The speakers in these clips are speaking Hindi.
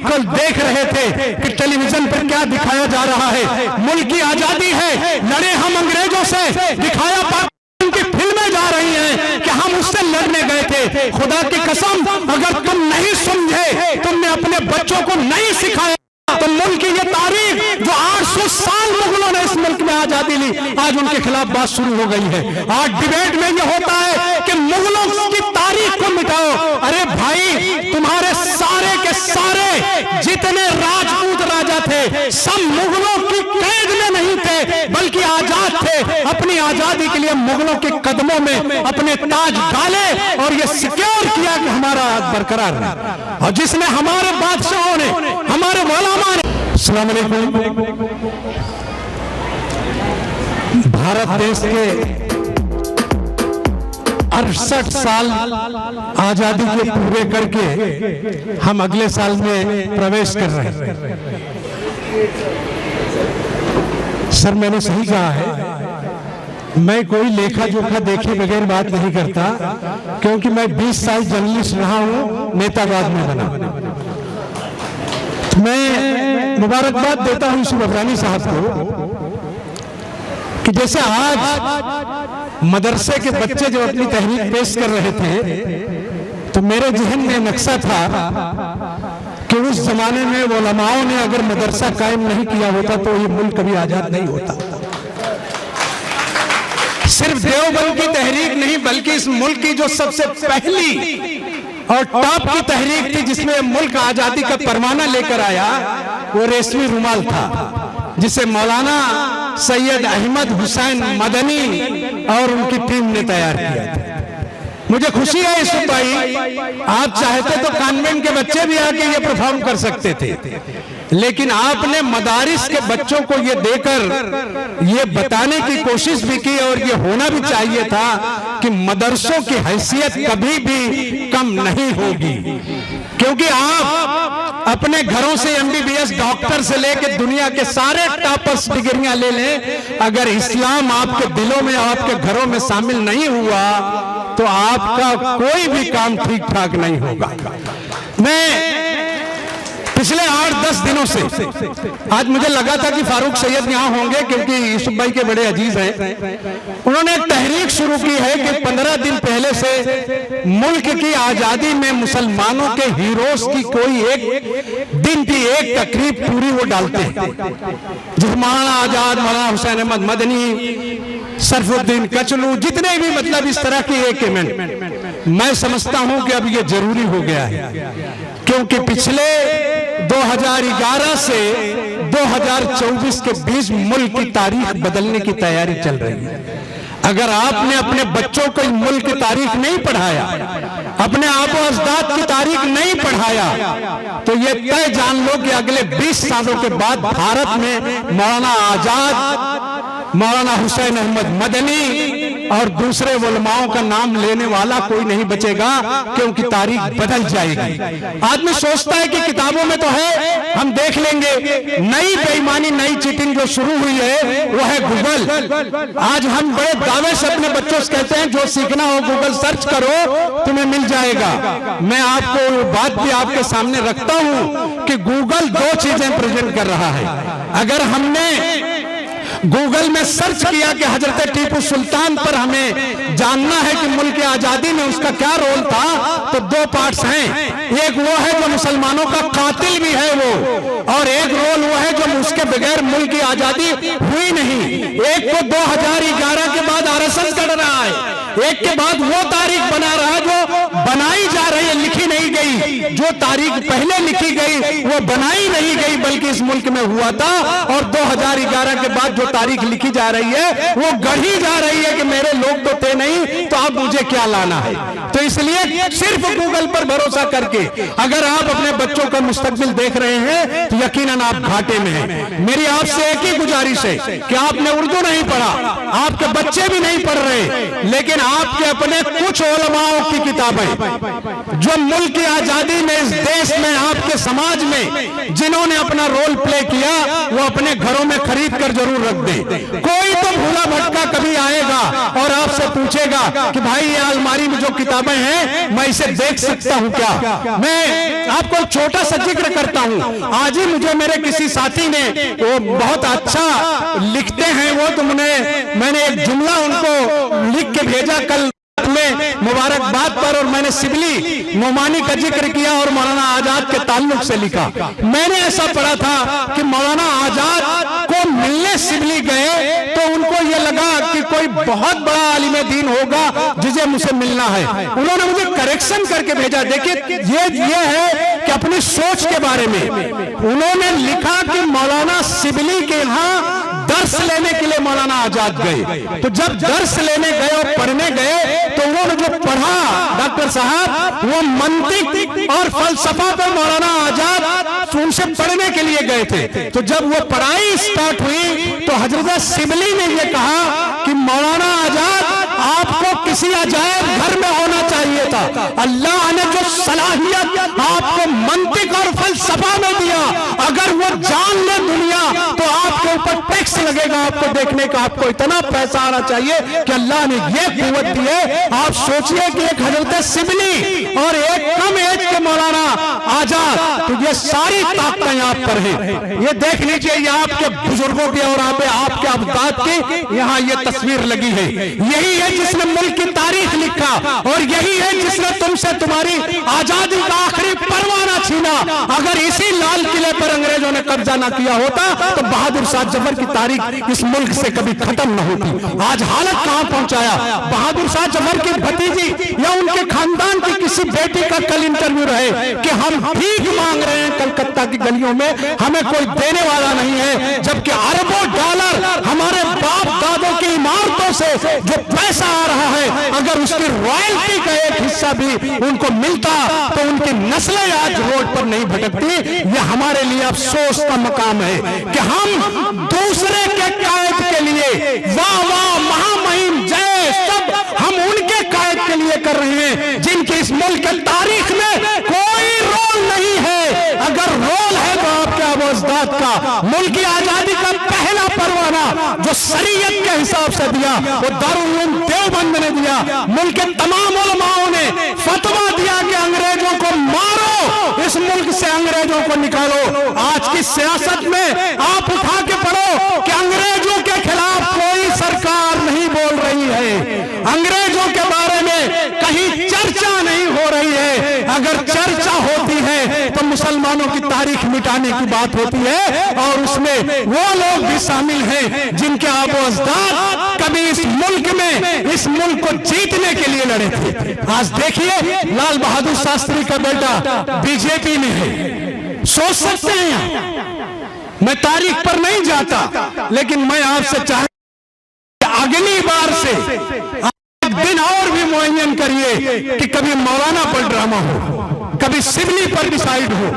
कल देख रहे थे कि टेलीविजन पर क्या दिखाया जा रहा है। मुल्क की आजादी है, लड़े हम अंग्रेजों से, दिखाया पाकिस्तान की फिल्में जा रही हैं कि हम उससे लड़ने गए थे। खुदा की कसम, अगर तुम नहीं समझे, तुमने अपने बच्चों को नहीं सिखाया, तो मुल्क की ये तारीख जो 800 साल मुगलों ने इस मुल्क में आजादी ली, आज उनके खिलाफ बात शुरू हो गई है। आज डिबेट में ये होता है कि मुगलों की तारीख को मिटाओ। अरे भाई, तुम्हारे सारे के सारे जितने राजपूत राजा थे सब मुगलों की कैद में नहीं थे, बल्कि आजाद थे। अपनी आजादी के लिए मुगलों के कदमों में अपने ताज डाले और ये सिक्योर किया कि हमारा बरकरार रहे। और जिसने हमारे बादशाहों ने, हमारे मौलामा ने, अस्सलाम वालेकुम, भारत देश के 68 साल आजादी के पूरे करके हम अगले साल में प्रवेश कर रहे हैं। सर, मैंने सही कहा है, मैं कोई लेखा जोखा देखे बगैर बात नहीं करता, क्योंकि मैं 20 साल जर्नलिस्ट रहा हूं, नेतावाद में बना। मैं मुबारकबाद देता हूं यूसुफ अफगानी साहब को कि जैसे आज मदरसे के बच्चे जो अपनी तहरीक पेश कर रहे थे, तो मेरे जहन में नक्शा था कि उस जमाने में उलमाओं ने अगर मदरसा कायम नहीं किया होता तो ये मुल्क कभी आजाद नहीं होता। सिर्फ देवबंद की तहरीक नहीं, बल्कि इस मुल्क की जो सबसे पहली और टॉप की तहरीक थी जिसमें मुल्क आजादी का परवाना लेकर आया, वो रेशमी रुमाल था, जिसे मौलाना सैयद अहमद हुसैन मदनी और उनकी टीम ने तैयार किया था। मुझे खुशी है यूसुफ भाई, आप चाहते तो कॉन्वेंट के बच्चे भी आके ये परफॉर्म कर सकते थे, लेकिन आपने मदारिस के बच्चों को ये देकर ये बताने की कोशिश भी की, और ये होना भी चाहिए था कि मदरसों की हैसियत कभी भी कम नहीं होगी। क्योंकि आप अपने घरों से MBBS डॉक्टर से लेकर दुनिया के सारे टॉपर्स डिग्रियां ले लें, अगर इस्लाम आपके दिलों में, आपके घरों में शामिल नहीं हुआ तो आपका कोई भी काम ठीक ठाक नहीं होगा। मैं पिछले 8-10 दिनों से, आज मुझे लगा था कि फारूक सैयद यहाँ होंगे क्योंकि यूसुफ भाई के बड़े अजीज हैं, उन्होंने एक तहरीक शुरू की है कि 15 दिन पहले से मुल्क की आजादी में मुसलमानों के हीरोज की कोई एक दिन की एक तकरीब पूरी वो डालते हैं। जैसे मौलाना आजाद, मौलाना हुसैन अहमद मदनी, सरफुद्दीन कचलू, जितने भी मतलब इस तरह की एक इवेंट, मैं समझता हूं कि अब ये जरूरी हो गया है, क्योंकि पिछले 2011 से 2024 के बीच मुल्क की तारीख बदलने की तैयारी चल रही है। अगर आपने अपने बच्चों को मुल्क की तारीख नहीं पढ़ाया, अपने आबो अजदाद की तारीख नहीं पढ़ाया, तो ये तय जान लो कि अगले 20 सालों के बाद भारत में मौलाना आजाद, मौलाना हुसैन अहमद मदनी और दूसरे उलमाओं का नाम लेने वाला कोई नहीं बचेगा, क्योंकि तारीख बदल जाएगी। आदमी सोचता है कि किताबों में तो है, हम देख लेंगे। नई बेईमानी, नई चीटिंग जो शुरू हुई है वो है गूगल। आज हम बड़े दावे से अपने बच्चों से कहते हैं जो सीखना हो गूगल सर्च करो, तुम्हें मिल जाएगा। मैं आपको बात भी आपके सामने रखता हूं कि गूगल 2 चीजें प्रेजेंट कर रहा है। अगर हमने गूगल में सर्च किया कि हजरत टीपू सुल्तान पर हमें जानना है कि मुल्क की आजादी में उसका क्या रोल था, तो 2 पार्ट्स हैं। एक वो है जो मुसलमानों का कातिल भी है वो, और एक रोल वो है जो उसके बगैर मुल्क की आजादी हुई नहीं। एक को 2011 के बाद RSS कर रहा है, एक के बाद वो तारीख बना रहा है जो बनाई जा रही है, लिखी नहीं गई। जो तारीख पहले लिखी गई वो बनाई नहीं गई, बल्कि इस मुल्क में हुआ था, और 2011 के बाद जो तारीख लिखी जा रही है वो गढ़ी जा रही है कि मेरे लोग तो थे नहीं, तो अब मुझे क्या लाना है। तो इसलिए सिर्फ गूगल पर भरोसा करके अगर आप अपने बच्चों का मुस्तकबिल देख रहे हैं तो यकीनन आप घाटे में हैं। मेरी आपसे एक ही गुजारिश है कि आपने उर्दू नहीं पढ़ा, आपके बच्चे भी नहीं पढ़ रहे, लेकिन आपके अपने कुछ उलमाओं की किताबें जो मुल्क की आजादी मुल्की में, इस देश में, आपके समाज में जिन्होंने अपना रोल प्ले किया वो अपने घरों में खरीद कर जरूर रख दे। कोई तो भूला भटका कभी आएगा और आपसे पूछेगा कि भाई ये अलमारी में जो किताबें हैं मैं इसे देख सकता हूं क्या। मैं आपको छोटा सा जिक्र करता हूं। आज ही मुझे मेरे किसी साथी ने, वो बहुत अच्छा लिखते हैं वो, तो मैंने एक जुमला उनको लिख के भेजा कल में मुबारकबाद पर, और मैंने सिबली नोमानी का जिक्र किया और मौलाना आजाद के ताल्लुक से लिखा। मैंने ऐसा पढ़ा था कि मौलाना आजाद को मिलने सिबली गए तो उनको ये लगा कि कोई बहुत बड़ा आलिम दीन होगा जिसे मुझे मिलना है। उन्होंने मुझे करेक्शन करके भेजा। देखिए ये है कि अपनी सोच के बारे में उन्होंने लिखा कि मौलाना सिबली के यहाँ दर्स लेने के लिए मौलाना आजाद गए। तो जब दर्स लेने गए और पढ़ने गए तो उन्होंने जो पढ़ा डॉक्टर साहब, वो मंतिक और फलसफा पर मौलाना आजाद उनसे पढ़ने के लिए गए थे। तो जब वो पढ़ाई स्टार्ट हुई तो हजरत सिबली ने ये कहा कि मौलाना आजाद आपको किसी अजायब घर में होना चाहिए था। अल्लाह ने जो सलाहियत आपको मंतिक और फलसफा में दिया, अगर वो जान ले दुनिया तो आपके ऊपर टैक्स लगेगा आपको देखने का। आपको इतना पैसा आना चाहिए कि अल्लाह ने ये कुव्वत दी है। आप सोचिए कि एक हजरत सिबली और एक कम एज के मौलाना आजाद, तो ये सारी ताकतें यहाँ पर हैं। ये देख लीजिए, ये आपके बुजुर्गों की और आपके अवताद की यहाँ ये तस्वीर लगी है। यही है जिसने मुल्क की तारीख लिखा और यही है जिसने तुमसे तुम्हारी आजादी का आखिरी परवाना छीना। अगर इसी लाल किले पर अंग्रेजों ने कब्जा ना किया होता तो बहादुर शाह जफर की तारीख इस मुल्क से कभी खत्म न होती। आज हालत कहां पहुंचाया। बहादुर शाह जफर की भतीजी या उनके खानदान की किसी बेटी का कल इंटरव्यू रहे कि हम भीख मांग रहे हैं कलकत्ता की गलियों में, हमें कोई देने वाला नहीं है, जबकि अरबों डॉलर हमारे बाप दादों की इमारतों से जो पैसा आ रहा है, अगर उसकी रॉयल्टी का एक हिस्सा भी उनको मिलता तो उनकी नस्लें आज रोड पर नहीं भटकती। यह हमारे लिए अफसोस का मकाम है कि हम दूसरे के कायद के लिए वाह वाह महामहिम जय सब हम उनके कायद के लिए कर रहे हैं जिनकी इस मुल्क की तारीख में कोई रोल नहीं है। अगर रोल है तो आपके अबोजदाद का। मुल्क की आजादी का पहला परवाना जो शरीयत के हिसाब से दिया वो दारुल उलूम देवबंद ने दिया। मुल्क के तमाम उलमाओं ने फतवा दिया कि अंग्रेजों को मारो, इस मुल्क से अंग्रेजों को निकालो। आज की सियासत में आप उठा के पढ़ो कि अंग्रेजों के खिलाफ कोई सरकार नहीं बोल रही है, अंग्रेजों के बारे में कहीं चर्चा नहीं हो रही है। अगर चर्चा होती है तो मुसलमानों की तारीख मिटाने की बात होती है और उसमें वो लोग भी शामिल हैं जिनके आबो अजदाद कभी इस मुल्क में इस मुल्क को जीतने के लिए लड़े थे। आज देखिए लाल बहादुर शास्त्री का बेटा बीजेपी में है। सोच सकते हैं, मैं तारीख पर नहीं जाता, लेकिन मैं आपसे चाहता अगली बार से एक दिन और भी मुअय्यन करिए कि कभी मौलाना पर ड्रामा हो, कभी सिबली पर डिसाइड हो,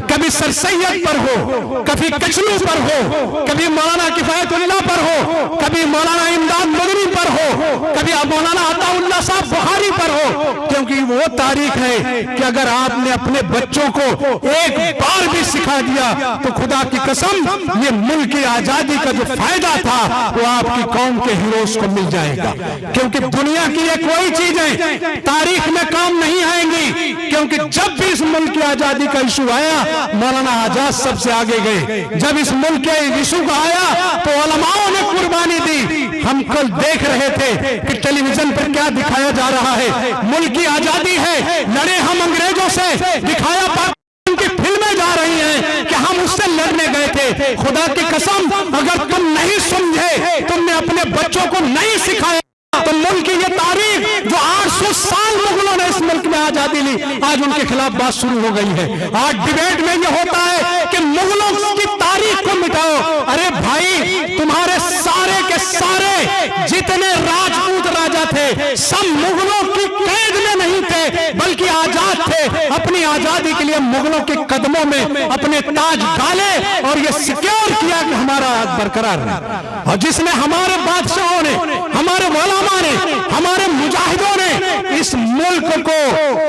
कभी सर सैयद पर हो, कभी कचलू पर हो, कभी मौलाना किफायतुल्लाह पर हो, कभी मौलाना इमदाद मदनी पर हो, कभी मौलाना अताउल्लाह साहब बुखारी पर हो। क्योंकि वो तारीख है कि अगर आपने अपने बच्चों को एक बार भी सिखा दिया तो खुदा की कसम ये मुल्क की आजादी का जो फायदा था वो आपकी कौम के हीरोज को मिल जाएगा। क्योंकि दुनिया की ये कोई चीजें तारीख में काम नहीं आएंगी, क्योंकि जब भी इस मुल्क की आजादी का इशू आया मौलाना आजाद सबसे आगे गए। जब इस मुल्क के इशू का आया तो उलमाओं ने कुर्बानी दी। हम कल देख रहे थे कि टेलीविजन पर क्या दिखाया जा रहा है, मुल्क की आजादी है, लड़े हम अंग्रेजों से, दिखाया पाकिस्तान की फिल्में जा रही हैं कि हम उससे लड़ने गए थे। खुदा की कसम अगर तुम नहीं समझे, तुमने अपने बच्चों को नहीं सिखाया तो मुल्क की ये तारीख जो 800 साल मुगलों ने इस मुल्क में आजादी ली, आज उनके खिलाफ बात शुरू हो गई है। आज डिबेट में ये होता है कि मुगलों की तारीख को मिटाओ। अरे भाई, तुम्हारे सारे के सारे जितने राजपूत राजा थे सब मुगलों की कैद में नहीं थे, बल्कि आजाद थे। अपनी आजादी के लिए मुगलों के कदमों में अपने ताज डाले और ये सिक्योर किया कि हमारा बरकरार है। और जिसने हमारे बादशाहों ने हमारे उलमा ने, हमारे मुजाहिदों ने इस मुल्क को,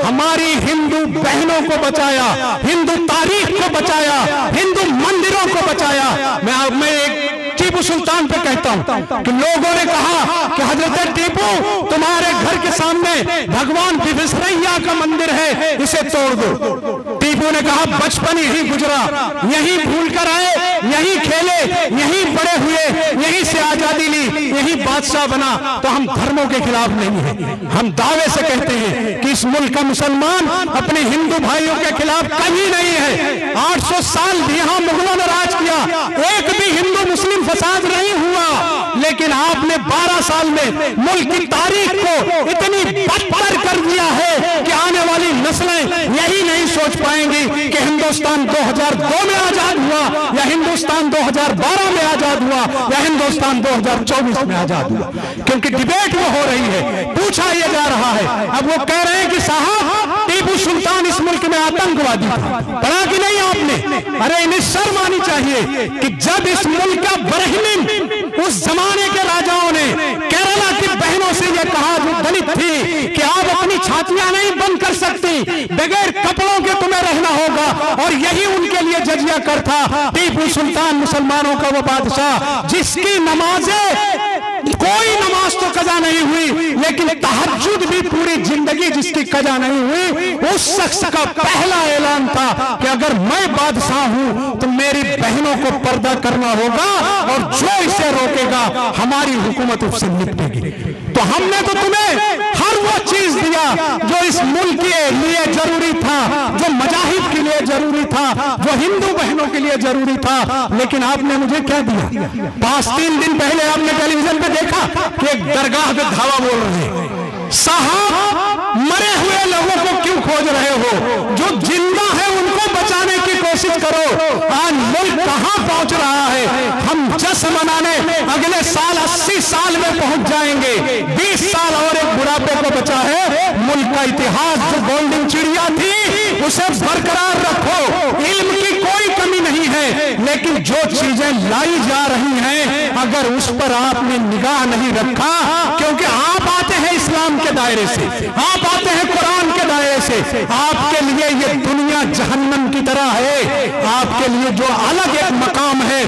हमारी हिंदू बहनों को बचाया, हिंदू तारीख को बचाया, हिंदू मंदिरों को बचाया। मैं एक टीपू सुल्तान पे कहता हूं कि लोगों ने कहा कि हजरत टीपू, तुम्हारे घर के सामने भगवान विश्वेश्वरैया का मंदिर है, इसे तोड़ दो। टीपू ने कहा बचपन यही गुजरा, यही भूल कर आए, यही खेले, यही बड़े हुए, यही से आजादी ली, यही बादशाह बना, तो हम धर्मों के खिलाफ नहीं है। हम दावे से कहते हैं कि इस मुल्क का मुसलमान अपने हिंदू भाइयों के खिलाफ कभी नहीं है। 800 साल यहां मुगलों ने राज किया, एक भी हिंदू मुस्लिम फसाद नहीं हुआ, लेकिन आपने 12 साल में मुल्क की तारीख को इतनी बदतर कर दिया है कि आने वाली नस्लें यही नहीं सोच पाएंगी कि हिंदुस्तान 2002 में आजाद हुआ या हिंदुस्तान 2012 में आजाद हुआ या हिंदुस्तान 2024 में आजाद हुआ, क्योंकि डिबेट वो हो रही है, पूछा यह जा रहा है। अब वो कह रहे हैं कि साहब टीपू सुल्तान इस मुल्क में आतंकवादी था, पढ़ा कि नहीं आपने? अरे इन्हें शर्म आनी चाहिए कि जब इस मुल्क का बरहमिन उस जमाने के राजाओं ने केरला की बहनों से यह कहा जो दलित थी कि आप अपनी छातियां नहीं बंद कर सकती, बगैर कपड़ों के तुम्हें रहना होगा, और यही उनके लिए जजिया कर था। टीपू सुल्तान मुसलमानों का वो बादशाह जिसकी नमाजें, कोई नमाज तो कजा नहीं हुई, लेकिन तहज्जुद भी पूरी जिंदगी जिसकी कजा नहीं हुई, उस शख्स का पहला ऐलान था कि अगर मैं बादशाह हूं तो मेरी बहनों को पर्दा करना होगा, और जो इसे रोकेगा हमारी हुकूमत उससे निपटेगी। तो हमने तो तुम्हें हर वो चीज दिया जो इस मुल्क के लिए जरूरी था, जो मजाहिब के लिए जरूरी था, जो हिंदू बहनों के लिए जरूरी था, लेकिन आपने मुझे क्या दिया? 3 दिन पहले आपने टेलीविजन पे देखा कि एक दरगाह पे धावा बोल रहे हैं, साहब मरे हुए लोगों को क्यों खोज रहे हो? जो जिंदा है उनको बचाने की कोशिश करो। आज मुल्क कहां पहुंच रहा है? हम जश्न मनाने अगले साल 80 साल में पहुंच जाएंगे। 20 साल और एक बुढ़ापे को बचा है। मुल्क का इतिहास जो गोल्डन चिड़िया थी उसे बरकरार रखो। इल्म की कोई कमी नहीं है, लेकिन जो चीजें लाई जा रही हैं अगर उस पर आपने निगाह नहीं रखा, क्योंकि आप आते हैं इस्लाम के दायरे से, आप आते हैं कुरान के दायरे से, आपके लिए ये दुनिया जहन्नम की तरह है। आपके लिए जो अलग एक मकाम है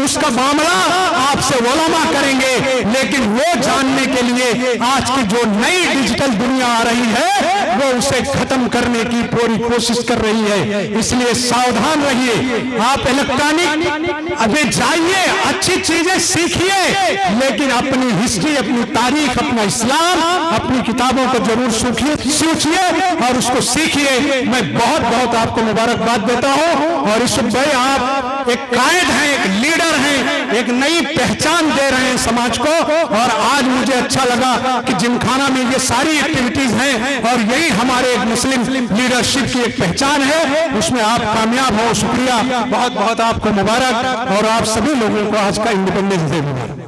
उसका मामला आपसे उलमा करेंगे, लेकिन वो जानने के लिए आज की जो नई डिजिटल दुनिया आ रही है वो उसे खत्म करने की पूरी कोशिश कर रही है। इसलिए सावधान रहिए। आप इलेक्ट्रॉनिक अभी जाइए, अच्छी चीजें सीखिए, लेकिन अपनी हिस्ट्री, अपनी तारीख, अपना इस्लाम, अपनी किताबों को जरूर सूखिए और उसको सीखिए। मैं बहुत बहुत आपको मुबारकबाद देता हूं। और इस भाई आप एक कायद हैं, एक लीडर हैं, एक नई पहचान दे रहे हैं समाज को। और आज मुझे अच्छा लगा कि जिमखाना में ये सारी एक्टिविटीज हैं और यही हमारे एक मुस्लिम लीडरशिप की एक पहचान है, उसमें आप कामयाब हो। शुक्रिया, बहुत बहुत आपको मुबारक, और आप सभी लोगों को आज का इंडिपेंडेंस डे मुबारक।